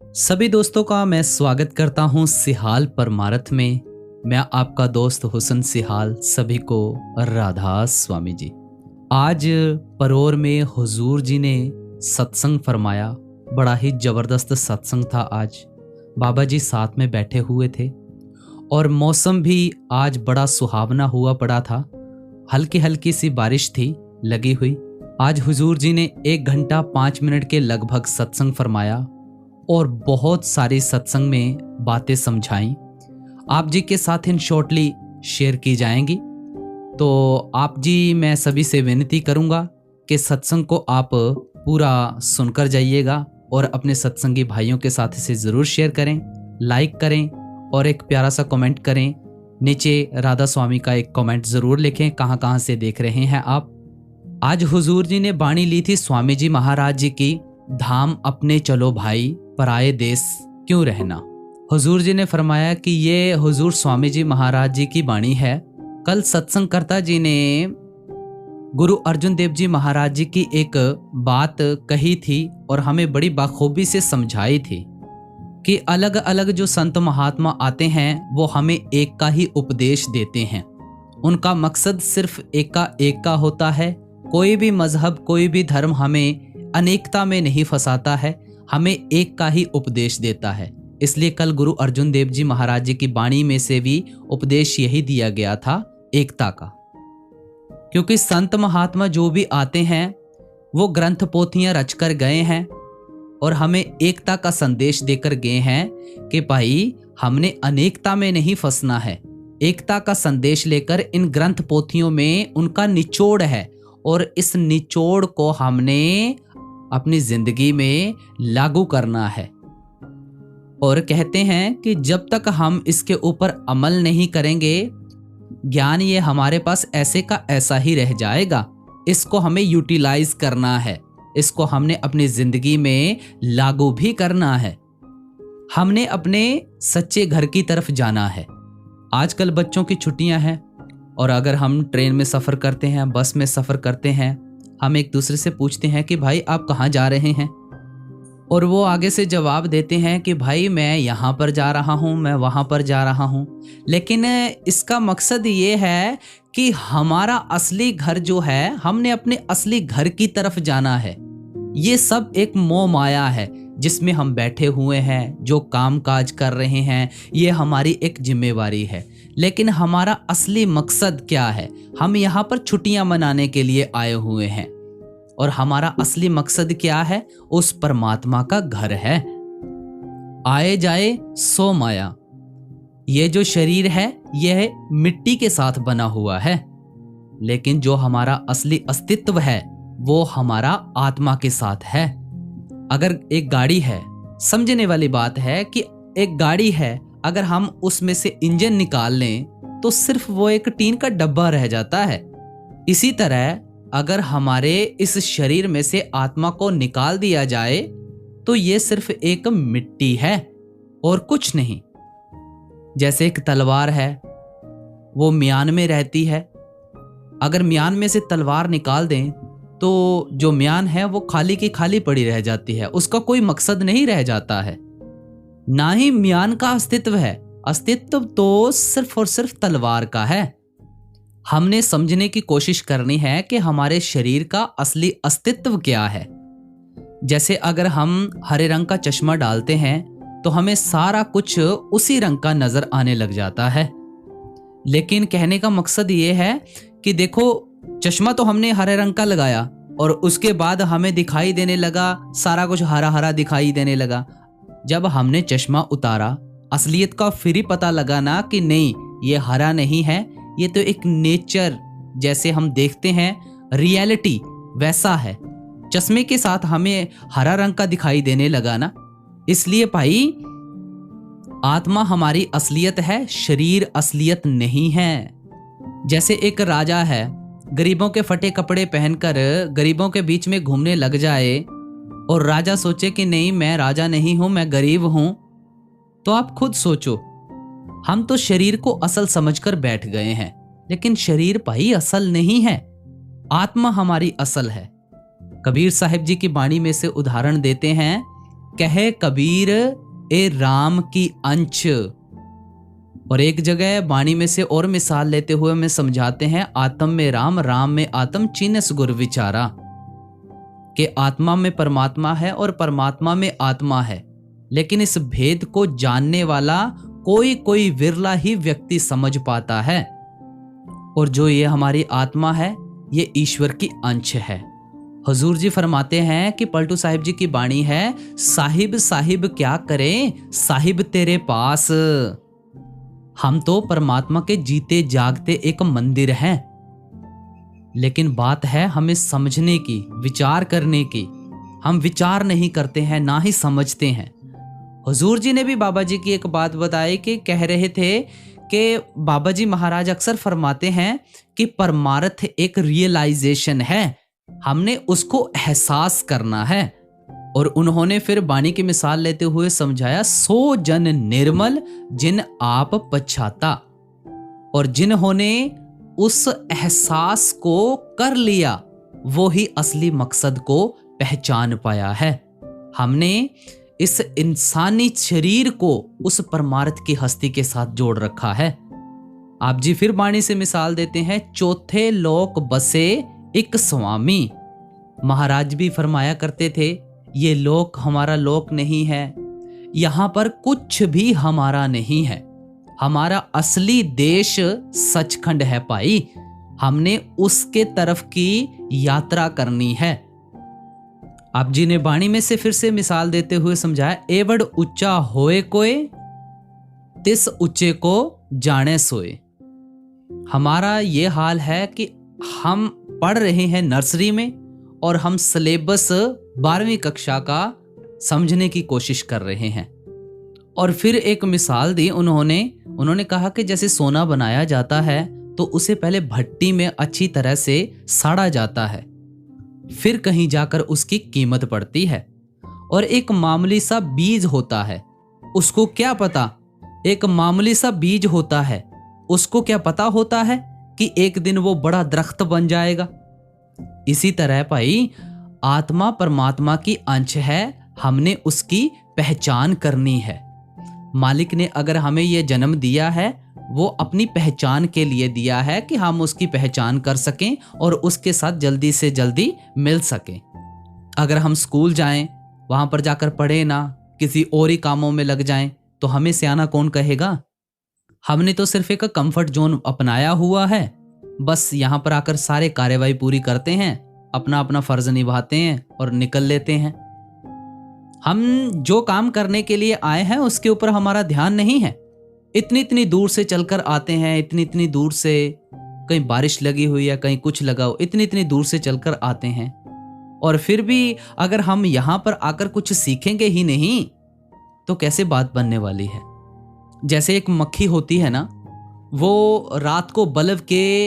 सभी दोस्तों का मैं स्वागत करता हूं सिहाल परमारथ में। मैं आपका दोस्त हुसन सिहाल सभी को राधा स्वामी जी। आज परोर में हुजूर जी ने सत्संग फरमाया। बड़ा ही जबरदस्त सत्संग था। आज बाबा जी साथ में बैठे हुए थे और मौसम भी आज बड़ा सुहावना हुआ पड़ा था। हल्की हल्की सी बारिश थी लगी हुई। आज हुजूर जी ने 1 घंटा 5 मिनट के लगभग सत्संग फरमाया और बहुत सारी सत्संग में बातें समझाई। आप जी के साथ इन शॉर्टली शेयर की जाएंगी। तो आप जी, मैं सभी से विनती करूंगा कि सत्संग को आप पूरा सुनकर जाइएगा और अपने सत्संगी भाइयों के साथ इसे ज़रूर शेयर करें, लाइक करें और एक प्यारा सा कमेंट करें। नीचे राधा स्वामी का एक कमेंट ज़रूर लिखें कहाँ कहाँ से देख रहे हैं आप। आज हुजूर जी ने बाणी ली थी स्वामी जी महाराज जी की, धाम अपने चलो भाई पराए देश क्यों रहना। हुजूर जी ने फरमाया कि ये हुजूर स्वामी जी महाराज जी की बाणी है। कल सत्संगकर्ता जी ने गुरु अर्जुन देव जी महाराज जी की एक बात कही थी और हमें बड़ी बाखूबी से समझाई थी कि अलग अलग जो संत महात्मा आते हैं वो हमें एक का ही उपदेश देते हैं। उनका मकसद सिर्फ एक का होता है। कोई भी मजहब, कोई भी धर्म हमें अनेकता में नहीं फंसाता है, हमें एक का ही उपदेश देता है। इसलिए कल गुरु अर्जुन देव जी महाराज जी की बाणी में से भी उपदेश यही दिया गया था, एकता का। क्योंकि संत महात्मा जो भी आते हैं वो ग्रंथ पोथियां रचकर गए हैं और हमें एकता का संदेश देकर गए हैं कि भाई हमने अनेकता में नहीं फंसना है। एकता का संदेश लेकर इन ग्रंथ पोथियों में उनका निचोड़ है और इस निचोड़ को हमने अपनी जिंदगी में लागू करना है। और कहते हैं कि जब तक हम इसके ऊपर अमल नहीं करेंगे, ज्ञान ये हमारे पास ऐसे का ऐसा ही रह जाएगा। इसको हमें यूटिलाइज करना है, इसको हमने अपनी जिंदगी में लागू भी करना है। हमने अपने सच्चे घर की तरफ जाना है। आजकल बच्चों की छुट्टियां हैं और अगर हम ट्रेन में सफ़र करते हैं, बस में सफ़र करते हैं, हम एक दूसरे से पूछते हैं कि भाई आप कहाँ जा रहे हैं, और वो आगे से जवाब देते हैं कि भाई मैं यहाँ पर जा रहा हूँ, मैं वहाँ पर जा रहा हूँ। लेकिन इसका मकसद ये है कि हमारा असली घर जो है, हमने अपने असली घर की तरफ जाना है। ये सब एक मोह माया है जिसमें हम बैठे हुए हैं, जो काम काज कर रहे हैं, ये हमारी एक जिम्मेवारी है। लेकिन हमारा असली मकसद क्या है? हम यहाँ पर छुट्टियां मनाने के लिए आए हुए हैं और हमारा असली मकसद क्या है? उस परमात्मा का घर है। आए जाए सो माया। ये जो शरीर है यह मिट्टी के साथ बना हुआ है, लेकिन जो हमारा असली अस्तित्व है वो हमारा आत्मा के साथ है। अगर एक गाड़ी है, समझने वाली बात है कि एक गाड़ी है, अगर हम उसमें से इंजन निकाल लें तो सिर्फ वो एक टीन का डब्बा रह जाता है। इसी तरह अगर हमारे इस शरीर में से आत्मा को निकाल दिया जाए तो ये सिर्फ एक मिट्टी है और कुछ नहीं। जैसे एक तलवार है, वो म्यान में रहती है। अगर म्यान में से तलवार निकाल दें तो जो म्यान है वो खाली की खाली पड़ी रह जाती है, उसका कोई मकसद नहीं रह जाता है। ना ही म्यान का अस्तित्व है, अस्तित्व तो सिर्फ और सिर्फ तलवार का है। हमने समझने की कोशिश करनी है कि हमारे शरीर का असली अस्तित्व क्या है। जैसे अगर हम हरे रंग का चश्मा डालते हैं तो हमें सारा कुछ उसी रंग का नजर आने लग जाता है। लेकिन कहने का मकसद ये है कि देखो, चश्मा तो हमने हरे रंग का लगाया और उसके बाद हमें दिखाई देने लगा, सारा कुछ हरा हरा दिखाई देने लगा। जब हमने चश्मा उतारा, असलियत का फिर ही पता लगा ना कि नहीं, ये हरा नहीं है, ये तो एक नेचर जैसे हम देखते हैं, रियलिटी वैसा है। चश्मे के साथ हमें हरा रंग का दिखाई देने लगा ना। इसलिए भाई, आत्मा हमारी असलियत है, शरीर असलियत नहीं है। जैसे एक राजा है, गरीबों के फटे कपड़े पहनकर गरीबों के बीच में घूमने लग जाए और राजा सोचे कि नहीं, मैं राजा नहीं हूं, मैं गरीब हूं, तो आप खुद सोचो, हम तो शरीर को असल समझकर बैठ गए हैं, लेकिन शरीर भाई असल नहीं है, आत्मा हमारी असल है। कबीर साहिब जी की बाणी में से उदाहरण देते हैं कहे कबीर ए राम की अंश। और एक जगह वाणी में से और मिसाल लेते हुए हमें समझाते हैं, आत्म में राम, राम में आत्म, चिन्हस गुर विचारा, कि आत्मा में परमात्मा है और परमात्मा में आत्मा है, लेकिन इस भेद को जानने वाला कोई कोई विरला ही व्यक्ति समझ पाता है। और जो ये हमारी आत्मा है ये ईश्वर की अंश है। हुजूर जी फरमाते हैं कि पलटू साहिब जी की वाणी है, साहिब साहिब क्या करें साहिब तेरे पास। हम तो परमात्मा के जीते जागते एक मंदिर हैं, लेकिन बात है हमें समझने की, विचार करने की। हम विचार नहीं करते हैं, ना ही समझते हैं। हुजूर जी ने भी बाबा जी की एक बात बताई कि कह रहे थे कि बाबा जी महाराज अक्सर फरमाते हैं कि परमार्थ एक रियलाइजेशन है, हमने उसको एहसास करना है। और उन्होंने फिर वाणी की मिसाल लेते हुए समझाया, सो जन निर्मल जिन आप पछाता। और जिन्होंने उस एहसास को कर लिया वो ही असली मकसद को पहचान पाया है। हमने इस इंसानी शरीर को उस परमार्थ की हस्ती के साथ जोड़ रखा है। आप जी फिर वाणी से मिसाल देते हैं, चौथे लोक बसे एक स्वामी। महाराज भी फरमाया करते थे, ये लोक हमारा लोक नहीं है, यहां पर कुछ भी हमारा नहीं है, हमारा असली देश सचखंड है भाई, हमने उसके तरफ की यात्रा करनी है। आप जी ने वाणी में से फिर से मिसाल देते हुए समझाया, एवड ऊंचा होए कोय तिस ऊंचे को जाने सोए। हमारा ये हाल है कि हम पढ़ रहे हैं नर्सरी में और हम सिलेबस 12वीं कक्षा का समझने की कोशिश कर रहे हैं। और फिर एक मिसाल दी उन्होंने कहा कि जैसे सोना बनाया जाता है तो उसे पहले भट्टी में अच्छी तरह से साड़ा जाता है, फिर कहीं जाकर उसकी कीमत पड़ती है। और एक मामूली सा बीज होता है, उसको क्या पता, एक मामूली सा बीज होता है, उसको क्या पता होता है कि एक दिन वो बड़ा दरख्त बन जाएगा। इसी तरह भाई आत्मा परमात्मा की अंश है, हमने उसकी पहचान करनी है। मालिक ने अगर हमें यह जन्म दिया है वो अपनी पहचान के लिए दिया है कि हम उसकी पहचान कर सकें और उसके साथ जल्दी से जल्दी मिल सकें। अगर हम स्कूल जाएं, वहां पर जाकर पढ़े ना, किसी और ही कामों में लग जाएं, तो हमें सियाना कौन कहेगा। हमने तो सिर्फ एक कंफर्ट जोन अपनाया हुआ है, बस यहाँ पर आकर सारे कार्यवाही पूरी करते हैं, अपना अपना फर्ज निभाते हैं और निकल लेते हैं। हम जो काम करने के लिए आए हैं उसके ऊपर हमारा ध्यान नहीं है। इतनी इतनी दूर से चलकर आते हैं, इतनी इतनी दूर से, कहीं बारिश लगी हुई है कहीं कुछ लगा हो, इतनी इतनी दूर से चलकर आते हैं। और फिर भी अगर हम यहाँ पर आकर कुछ सीखेंगे ही नहीं तो कैसे बात बनने वाली है। जैसे एक मक्खी होती है ना, वो रात को बल्ब के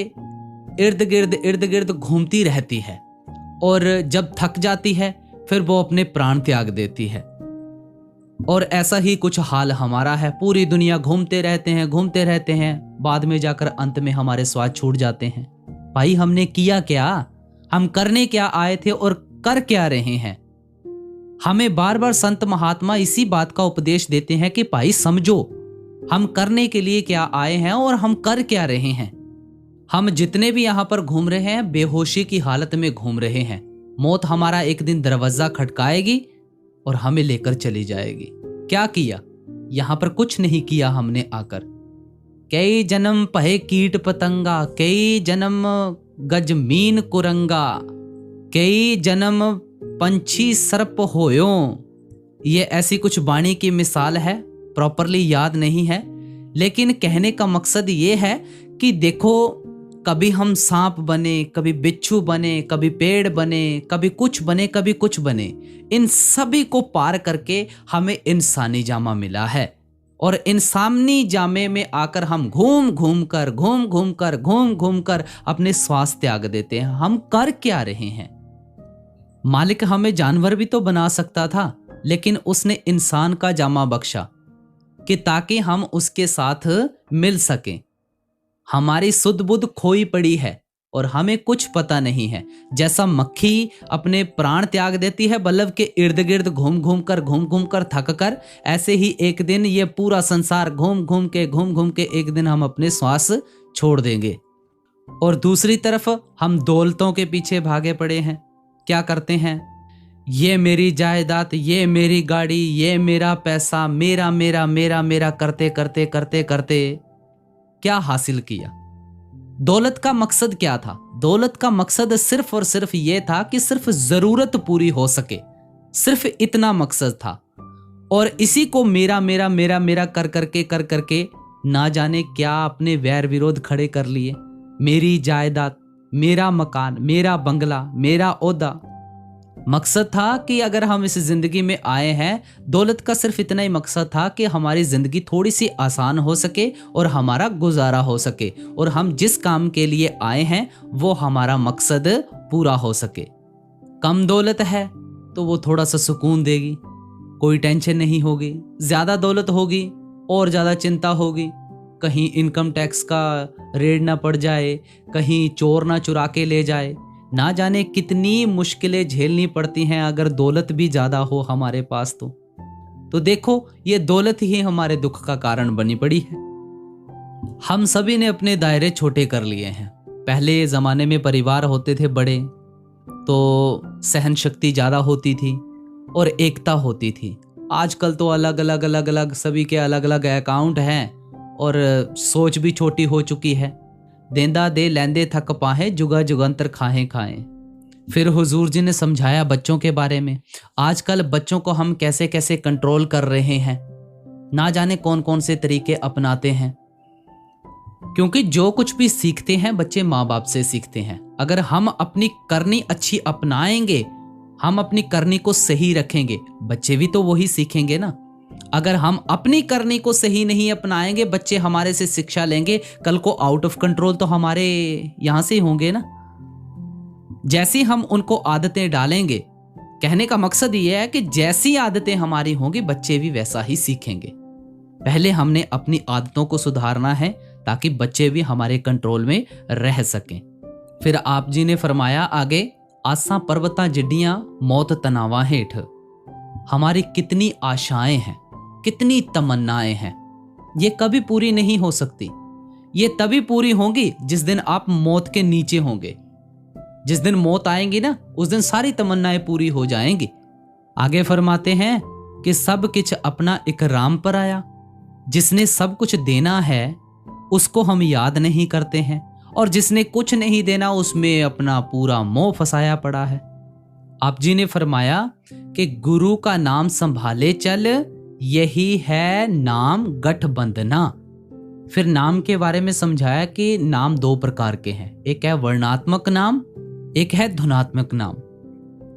इर्द गिर्द घूमती रहती है और जब थक जाती है फिर वो अपने प्राण त्याग देती है। और ऐसा ही कुछ हाल हमारा है, पूरी दुनिया घूमते रहते हैं, बाद में जाकर अंत में हमारे स्वाद छूट जाते हैं। भाई हमने किया क्या, हम करने क्या आए थे और कर क्या रहे हैं। हमें बार बार संत महात्मा इसी बात का उपदेश देते हैं कि भाई समझो हम करने के लिए क्या आए हैं और हम कर क्या रहे हैं। हम जितने भी यहाँ पर घूम रहे हैं बेहोशी की हालत में घूम रहे हैं। मौत हमारा एक दिन दरवाजा खटकाएगी और हमें लेकर चली जाएगी। क्या किया, यहाँ पर कुछ नहीं किया हमने आकर। कई जन्म पहे कीट पतंगा, कई जन्म गज मीन कुरंगा, कई जन्म पंछी सर्प होयो। ये ऐसी कुछ वाणी की मिसाल है, प्रॉपरली याद नहीं है, लेकिन कहने का मकसद ये है कि देखो कभी हम सांप बने, कभी बिच्छू बने, कभी पेड़ बने, कभी कुछ बने, कभी कुछ बने। इन सभी को पार करके हमें इंसानी जामा मिला है और इंसानी जामे में आकर हम घूम घूम कर अपने श्वास त्याग देते हैं। हम कर क्या रहे हैं। मालिक हमें जानवर भी तो बना सकता था, लेकिन उसने इंसान का जामा बख्शा कि ताकि हम उसके साथ मिल सकें। हमारी सुध बुध खोई पड़ी है, और हमें कुछ पता नहीं है। जैसा मक्खी अपने प्राण त्याग देती है बल्ब के इर्द गिर्द घूम घूम कर थक कर, ऐसे ही एक दिन ये पूरा संसार घूम घूम के एक दिन हम अपने श्वास छोड़ देंगे। और दूसरी तरफ हम दौलतों के पीछे भागे पड़े हैं। क्या करते हैं? ये मेरी जायदाद, ये मेरी गाड़ी, ये मेरा पैसा, मेरा मेरा मेरा मेरा करते करते करते करते क्या हासिल किया? दौलत का मकसद क्या था? दौलत का मकसद सिर्फ और सिर्फ ये था कि सिर्फ जरूरत पूरी हो सके, सिर्फ इतना मकसद था। और इसी को मेरा मेरा मेरा मेरा कर करके ना जाने क्या अपने वैर विरोध खड़े कर लिए। मेरी जायदाद, मेरा मकान, मेरा बंगला, मेरा ओहदा। मकसद था कि अगर हम इस जिंदगी में आए हैं, दौलत का सिर्फ इतना ही मकसद था कि हमारी जिंदगी थोड़ी सी आसान हो सके और हमारा गुजारा हो सके, और हम जिस काम के लिए आए हैं वो हमारा मकसद पूरा हो सके। कम दौलत है तो वो थोड़ा सा सुकून देगी, कोई टेंशन नहीं होगी। ज्यादा दौलत होगी और ज्यादा चिंता होगी, कहीं इनकम टैक्स का रेड ना पड़ जाए, कहीं चोर ना चुरा के ले जाए। ना जाने कितनी मुश्किलें झेलनी पड़ती हैं अगर दौलत भी ज्यादा हो हमारे पास तो देखो, ये दौलत ही हमारे दुख का कारण बनी पड़ी है। हम सभी ने अपने दायरे छोटे कर लिए हैं। पहले जमाने में परिवार होते थे बड़े, तो सहन शक्ति ज्यादा होती थी और एकता होती थी। आजकल तो अलग अलग सभी के अलग अलग अकाउंट हैं और सोच भी छोटी हो चुकी है। देंदा दे लैंदे थक पाहे, जुगा जुगंतर खाएं खाएं। फिर हुजूर जी ने समझाया बच्चों के बारे में। आजकल बच्चों को हम कैसे कैसे कंट्रोल कर रहे हैं, ना जाने कौन कौन से तरीके अपनाते हैं। क्योंकि जो कुछ भी सीखते हैं बच्चे माँ बाप से सीखते हैं। अगर हम अपनी करनी अच्छी अपनाएंगे, हम अपनी करनी को सही रखेंगे, बच्चे भी तो वही सीखेंगे ना। अगर हम अपनी करनी को सही नहीं अपनाएंगे, बच्चे हमारे से शिक्षा लेंगे, कल को आउट ऑफ कंट्रोल तो हमारे यहां से ही होंगे ना। जैसी हम उनको आदतें डालेंगे, कहने का मकसद ये है कि जैसी आदतें हमारी होंगी बच्चे भी वैसा ही सीखेंगे। पहले हमने अपनी आदतों को सुधारना है ताकि बच्चे भी हमारे कंट्रोल में रह सकें। फिर आप जी ने फरमाया आगे, आसा पर्वता जिड्डियां मौत तनावा हेठ। हमारी कितनी आशाएं हैं, कितनी तमन्नाएं हैं, ये कभी पूरी नहीं हो सकती। ये तभी पूरी होंगी जिस दिन आप मौत के नीचे होंगे। जिस दिन मौत आएंगी ना, उस दिन सारी तमन्नाएं पूरी हो जाएंगी। आगे फरमाते हैं कि सब कुछ अपना इकराम पर आया। जिसने सब कुछ देना है उसको हम याद नहीं करते हैं, और जिसने कुछ नहीं देना उसमें अपना पूरा मोह फंसाया पड़ा है। आप जी ने फरमाया कि गुरु का नाम संभाले चल, यही है नाम गठबंधना। फिर नाम के बारे में समझाया कि नाम दो प्रकार के हैं, एक है वर्णात्मक नाम, एक है धुनात्मक नाम।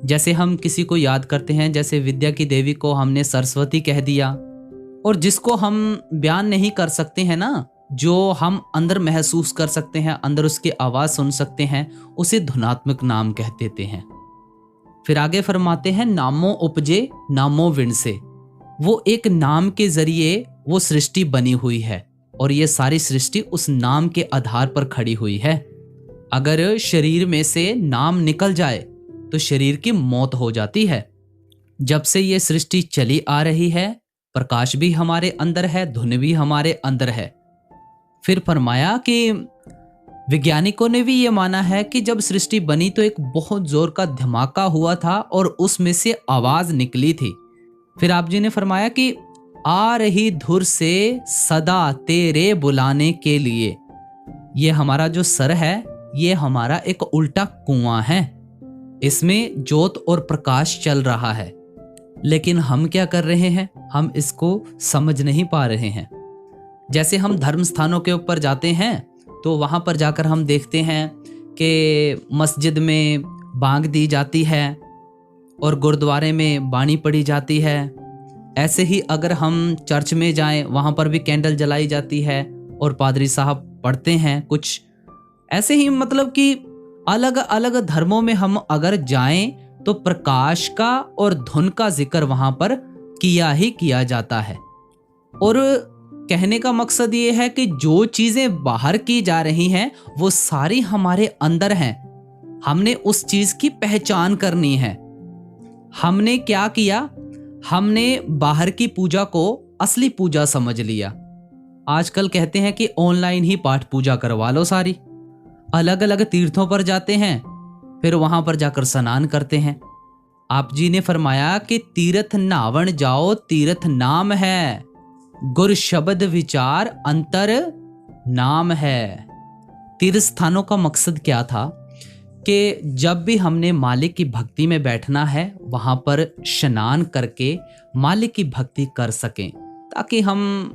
जैसे हम किसी को याद करते हैं, जैसे विद्या की देवी को हमने सरस्वती कह दिया, और जिसको हम बयान नहीं कर सकते हैं ना, जो हम अंदर महसूस कर सकते हैं, अंदर उसकी आवाज सुन सकते हैं, उसे धुनात्मक नाम कह देते हैं। फिर आगे फरमाते हैं नामो उपजे नामो विण से। वो एक नाम के जरिए वो सृष्टि बनी हुई है, और ये सारी सृष्टि उस नाम के आधार पर खड़ी हुई है। अगर शरीर में से नाम निकल जाए तो शरीर की मौत हो जाती है। जब से ये सृष्टि चली आ रही है, प्रकाश भी हमारे अंदर है, धुन भी हमारे अंदर है। फिर फरमाया कि वैज्ञानिकों ने भी ये माना है कि जब सृष्टि बनी तो एक बहुत जोर का धमाका हुआ था और उसमें से आवाज निकली थी। फिर आप जी ने फरमाया कि आ रही धुर से सदा तेरे बुलाने के लिए। ये हमारा जो सर है, ये हमारा एक उल्टा कुआं है। इसमें ज्योत और प्रकाश चल रहा है, लेकिन हम क्या कर रहे हैं, हम इसको समझ नहीं पा रहे हैं। जैसे हम धर्म स्थानों के ऊपर जाते हैं तो वहां पर जाकर हम देखते हैं कि मस्जिद में बांग दी जाती है और गुरुद्वारे में बाणी पढ़ी जाती है। ऐसे ही अगर हम चर्च में जाएं, वहां पर भी कैंडल जलाई जाती है और पादरी साहब पढ़ते हैं कुछ। ऐसे ही मतलब कि अलग अलग धर्मों में हम अगर जाएं तो प्रकाश का और धुन का जिक्र वहां पर किया ही किया जाता है। और कहने का मकसद ये है कि जो चीजें बाहर की जा रही हैं वो सारी हमारे अंदर हैं। हमने उस चीज की पहचान करनी है। हमने क्या किया, हमने बाहर की पूजा को असली पूजा समझ लिया। आजकल कहते हैं कि ऑनलाइन ही पाठ पूजा करवा लो सारी। अलग अलग तीर्थों पर जाते हैं, फिर वहां पर जाकर स्नान करते हैं। आप जी ने फरमाया कि तीर्थ नावण जाओ तीर्थ नाम है, गुर शब्द विचार अंतर नाम है। तीर्थ स्थानों का मकसद क्या था कि जब भी हमने मालिक की भक्ति में बैठना है वहाँ पर स्नान करके मालिक की भक्ति कर सकें, ताकि हम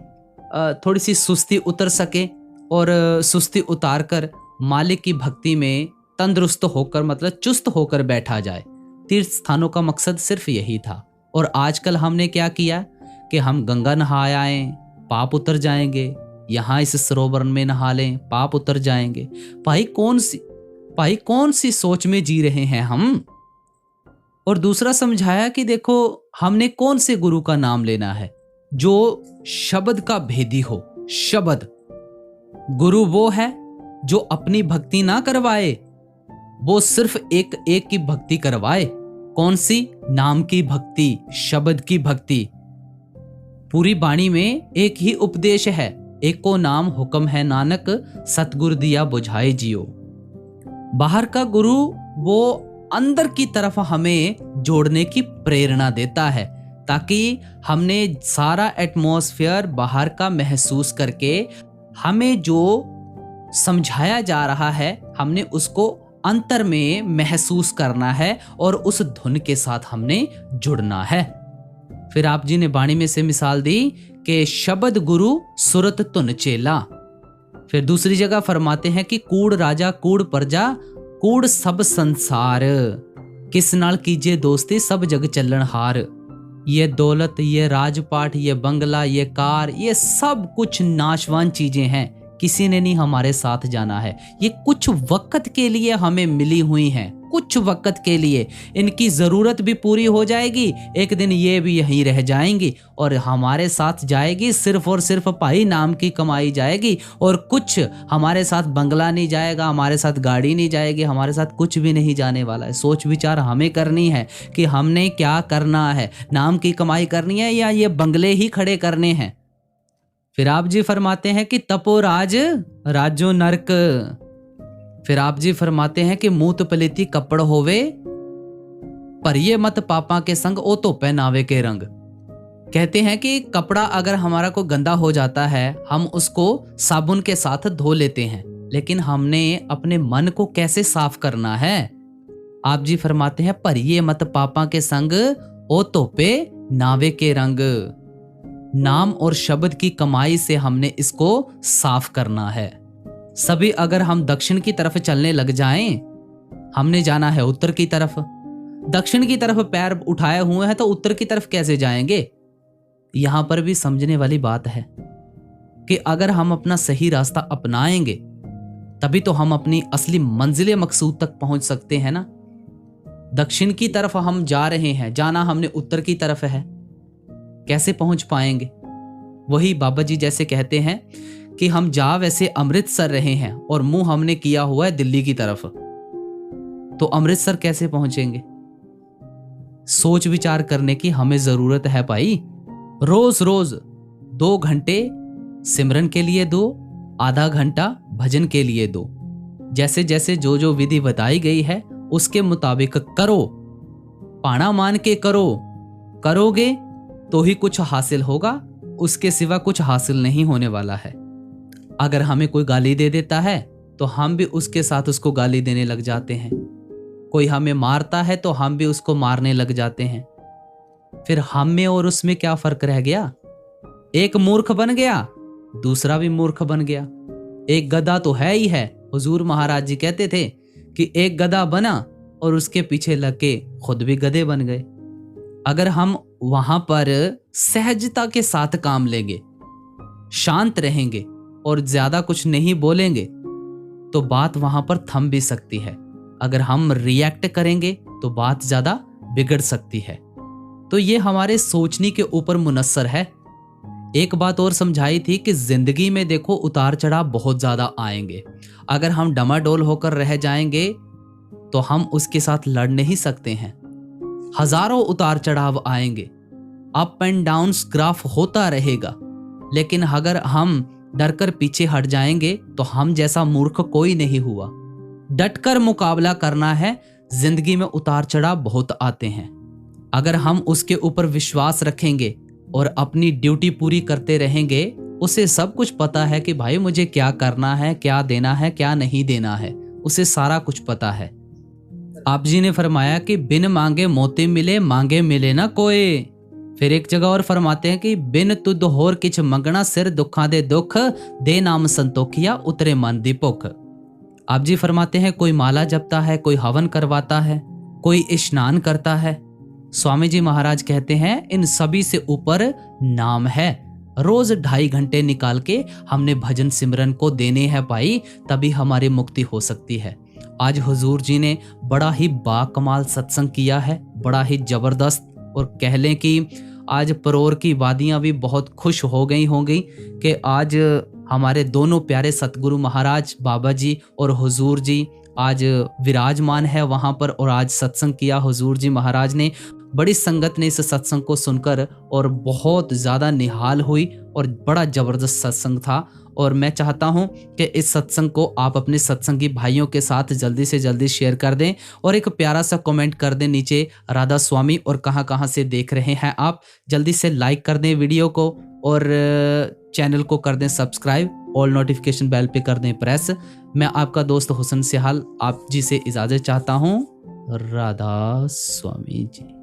थोड़ी सी सुस्ती उतर सके और सुस्ती उतार कर मालिक की भक्ति में तंदुरुस्त होकर, मतलब चुस्त होकर बैठा जाए। तीर्थ स्थानों का मकसद सिर्फ यही था। और आजकल हमने क्या किया कि हम गंगा नहा आएं, पाप उतर जाएंगे, यहाँ इस सरोवर में नहा लें, पाप उतर जाएंगे। भाई कौन सी सोच में जी रहे हैं हम। और दूसरा समझाया कि देखो हमने कौन से गुरु का नाम लेना है, जो शब्द का भेदी हो। शब्द गुरु वो है जो अपनी भक्ति ना करवाए, वो सिर्फ एक एक की भक्ति करवाए। कौन सी? नाम की भक्ति, शब्द की भक्ति। पूरी बाणी में एक ही उपदेश है, एक को नाम हुक्म है नानक, सतगुर दिया बुझाए जियो। बाहर का गुरु वो अंदर की तरफ हमें जोड़ने की प्रेरणा देता है, ताकि हमने सारा एटमॉस्फेयर बाहर का महसूस करके हमें जो समझाया जा रहा है हमने उसको अंतर में महसूस करना है और उस धुन के साथ हमने जुड़ना है। फिर आप जी ने बाणी में से मिसाल दी कि शब्द गुरु सुरत धुन चेला। फिर दूसरी जगह फरमाते हैं कि कूड़ राजा कूड़ प्रजा कूड़ सब संसार, किस नाल कीजिए दोस्ती सब जग चलन हार। ये दौलत, ये राजपाट, ये बंगला, ये कार, ये सब कुछ नाशवान चीजें हैं, किसी ने नहीं हमारे साथ जाना है। ये कुछ वक्त के लिए हमें मिली हुई हैं, कुछ वक्त के लिए। इनकी ज़रूरत भी पूरी हो जाएगी, एक दिन ये भी यहीं रह जाएंगी और हमारे साथ जाएगी सिर्फ और सिर्फ भाई नाम की कमाई जाएगी। और कुछ हमारे साथ बंगला नहीं जाएगा, हमारे साथ गाड़ी नहीं जाएगी, हमारे साथ कुछ भी नहीं जाने वाला है। सोच विचार हमें करनी है कि हमने क्या करना है, नाम की कमाई करनी है या ये बंगले ही खड़े करने हैं। फिर आप जी फरमाते हैं कि तपो राज राजो नरक। फिर आप जी फरमाते हैं कि मूत पलेती कपड़ होवे, पर ये मत पापा के संग ओ तो पहनावे के रंग। कहते हैं कि कपड़ा अगर हमारा को गंदा हो जाता है हम उसको साबुन के साथ धो लेते हैं, लेकिन हमने अपने मन को कैसे साफ करना है? आप जी फरमाते हैं पर ये मत पापा के संग ओ तो पे नावे के रंग। नाम और शब्द की कमाई से हमने इसको साफ करना है। सभी अगर हम दक्षिण की तरफ चलने लग जाएं, हमने जाना है उत्तर की तरफ, दक्षिण की तरफ पैर उठाए हुए हैं तो उत्तर की तरफ कैसे जाएंगे? यहां पर भी समझने वाली बात है कि अगर हम अपना सही रास्ता अपनाएंगे तभी तो हम अपनी असली मंजिल मकसूद तक पहुंच सकते हैं ना। दक्षिण की तरफ हम जा रहे हैं, जाना हमने उत्तर की तरफ है, कैसे पहुंच पाएंगे? वही बाबा जी जैसे कहते हैं कि हम जा वैसे अमृतसर रहे हैं और मुंह हमने किया हुआ है दिल्ली की तरफ, तो अमृतसर कैसे पहुंचेंगे? सोच विचार करने की हमें जरूरत है भाई। रोज रोज 2 घंटे सिमरन के लिए दो, आधा घंटा भजन के लिए दो। जैसे जैसे जो जो विधि बताई गई है उसके मुताबिक करो, पाना मान के करो। करोगे तो ही कुछ हासिल होगा, उसके सिवा कुछ हासिल नहीं होने वाला है। अगर हमें कोई गाली दे देता है तो हम भी उसके साथ उसको गाली देने लग जाते हैं। कोई हमें मारता है तो हम भी उसको मारने लग जाते हैं। फिर हम में और उसमें क्या फर्क रह गया? एक मूर्ख बन गया, दूसरा भी मूर्ख बन गया। एक गधा तो है ही है। हुजूर महाराज जी कहते थे कि एक गधा बना और उसके पीछे लग के खुद भी गधे बन गए। अगर हम वहां पर सहजता के साथ काम लेंगे, शांत रहेंगे और ज्यादा कुछ नहीं बोलेंगे तो बात वहां पर थम भी सकती है। अगर हम रिएक्ट करेंगे तो बात ज्यादा बिगड़ सकती है। तो ये हमारे सोचने के ऊपर मुनस्सर है एक बात और समझाई थी कि जिंदगी में देखो उतार चढ़ाव बहुत ज्यादा आएंगे। अगर हम डमाडोल होकर रह जाएंगे तो हम उसके साथ लड़ नहीं सकते हैं। हजारों उतार चढ़ाव आएंगे, अप एंड डाउन्स ग्राफ होता रहेगा, लेकिन अगर हम डर कर पीछे हट जाएंगे तो हम जैसा मूर्ख कोई नहीं हुआ। डटकर मुकाबला करना है। जिंदगी में उतार चढ़ाव बहुत आते हैं, अगर हम उसके ऊपर विश्वास रखेंगे और अपनी ड्यूटी पूरी करते रहेंगे, उसे सब कुछ पता है कि भाई मुझे क्या करना है, क्या देना है, क्या नहीं देना है, उसे सारा कुछ पता है। आप जी ने फरमाया कि बिन मांगे मोती मिले, मांगे मिले ना कोई। फिर एक जगह और फरमाते हैं कि बिन तुद होर किछ मंगना, सिर दुखा दे दुख, दे नाम संतोखिया, उतरे मन दी भुख। आप जी फरमाते हैं कोई माला जपता है, कोई हवन करवाता है, कोई स्नान करता है। स्वामी जी महाराज कहते हैं इन सभी से ऊपर नाम है। रोज 2.5 घंटे निकाल के हमने भजन सिमरन को देने हैं भाई, तभी हमारी मुक्ति हो सकती है। आज हुजूर जी ने बड़ा ही बाकमाल सत्संग किया है, बड़ा ही जबरदस्त, और कह लें कि आज परोर की वादियां भी बहुत खुश हो गई होंगी कि आज हमारे दोनों प्यारे सतगुरु महाराज बाबा जी और हुजूर जी आज विराजमान है वहां पर, और आज सत्संग किया हुजूर जी महाराज ने। बड़ी संगत ने इस सत्संग को सुनकर और बहुत ज़्यादा निहाल हुई, और बड़ा ज़बरदस्त सत्संग था। और मैं चाहता हूं कि इस सत्संग को आप अपने सत्संगी भाइयों के साथ जल्दी से जल्दी शेयर कर दें, और एक प्यारा सा कमेंट कर दें नीचे राधा स्वामी और कहां से देख रहे हैं आप। जल्दी से लाइक कर दें वीडियो को, और चैनल को कर दें सब्सक्राइब, ऑल नोटिफिकेशन बेल पे कर दें प्रेस। मैं आपका दोस्त हुसन सिहाल आप जी से इजाज़त चाहता हूँ। राधा स्वामी जी।